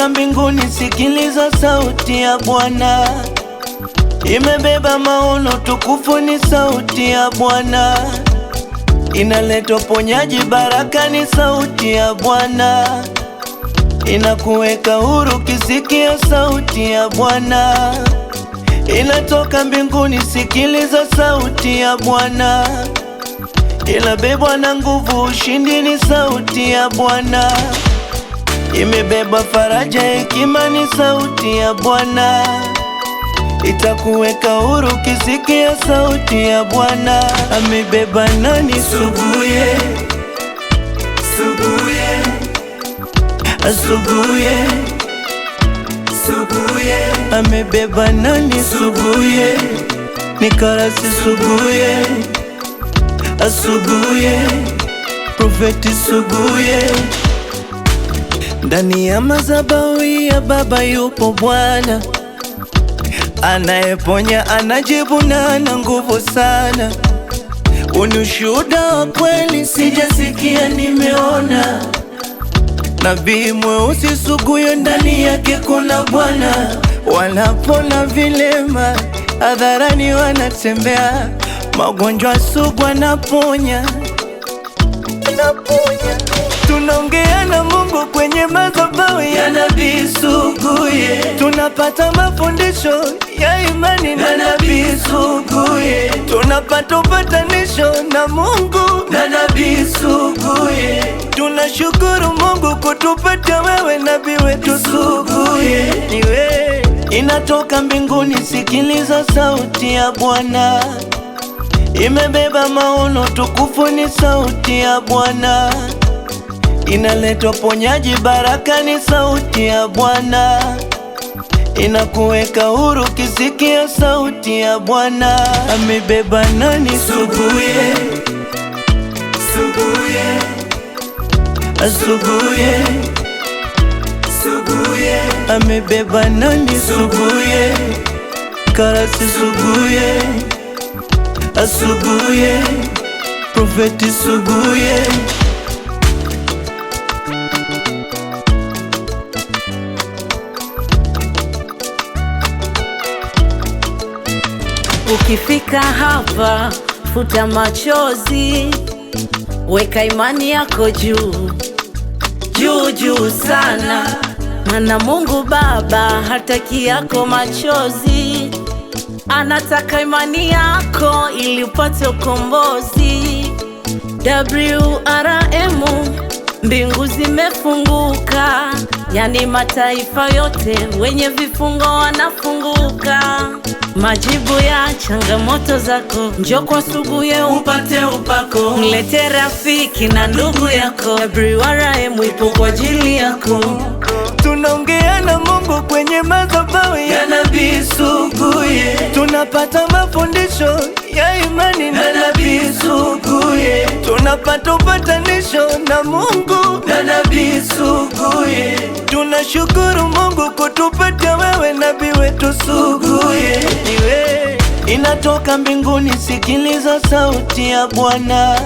Inatoka mbinguni, sikiliza sauti ya Bwana. Imebeba maono, tukufu ni sauti ya Bwana. Inaleta uponyaji, baraka ni sauti ya Bwana. Inakuweka huru, kisikia sauti ya Bwana. Inatoka mbinguni, sikiliza sauti ya Bwana. Inabebwa na nguvu, ushindi ni sauti ya Bwana. Imebeba faraja, hekima ni sauti ya Bwana. Itakuweka huru, kisikia sauti ya Bwana. Amebeba nani? Suguye, suguye, asuguye, suguye. Amebeba nani? Suguye, Nikarasi suguye, asuguye, Profeti suguye. Ndani ya madhabahu ya Baba yupo Bwana, anayeponya, anajibu na ana nguvu sana. Uni ushuhuda wa kweli, sijasikia nimeona. Nabii mweusi suguye, ndani yake kuna Bwana. Wanapona vilema, hadharani wanatembea. Magonjwa sugu anaponya. Tunaongea na Mungu kwenye madhabahu ya Nabii Suguye. Tunapata mafundisho ya imani na Nabii Suguye. Tunapata upatanisho na Mungu na Nabii Suguye. Tunashukuru Mungu kutupata wewe, nabii wetu Suguye. Niwe inatoka mbinguni, sikiliza sauti ya Bwana. Imebeba maono, tukufu ni sauti ya Bwana. Inaleta uponyaji, baraka ni sauti ya Bwana. Inakuweka huru, kisikia sauti ya Bwana. Amebeba nani? Suguye, suguye, asuguye, suguye. Amebeba nani? Suguye, Karasi suguye, asuguye, Profeti suguye. Ukifika hapa, futa machozi, weka imani yako juu, juu juu sana. Maana Mungu Baba hataki yako machozi, anataka imani yako ili upate ukombozi. WRM, mbingu zimefunguka, yani mataifa yote wenye vifungo wanafunguka. Majibu ya changamoto zako, njoo kwa Suguye upate upako. Mlete rafiki na ndugu yako, WRM ipo kwa ajili yako. Tunaongea na Mungu kwenye madhabahu ya Nabii Suguye. Tunapata mafundisho ya imani na Nabii Suguye. Tunapata upatanisho na Mungu na Nabii Suguye. Tunashukuru Mungu kutupata wewe, nabii wetu Suguye. Niwe inatoka mbinguni, sikiliza sauti ya Bwana.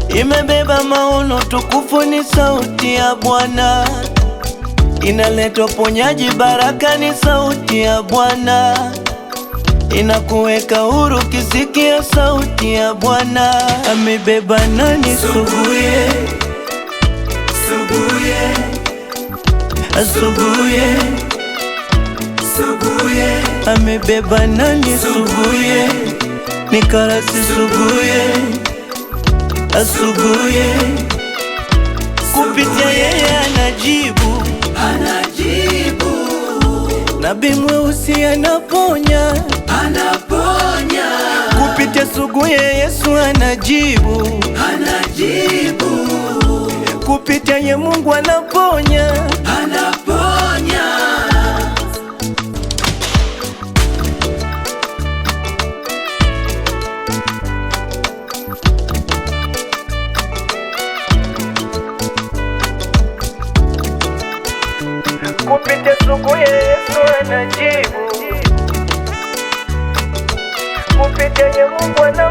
Imebeba maono, tukufu ni sauti ya Bwana. Inaleta uponyaji, baraka ni sauti ya Bwana. Inakuweka huru, kisikia sauti ya Bwana. Amebeba nani? Suguye, suguye, asuguye, suguye. Amebeba nani? Suguye, Nikarasi suguye, asuguye. Kupitia yeye anajibu, anajibu. Nabii mweusi anaponya, anaponya. Kupitia Suguye Yesu anajibu, anajibu. Kupitia ye Mungu anaponya, anaponya. Kupitia Suguye Yesu anajibu. Kupitia ye Mungu anaponya.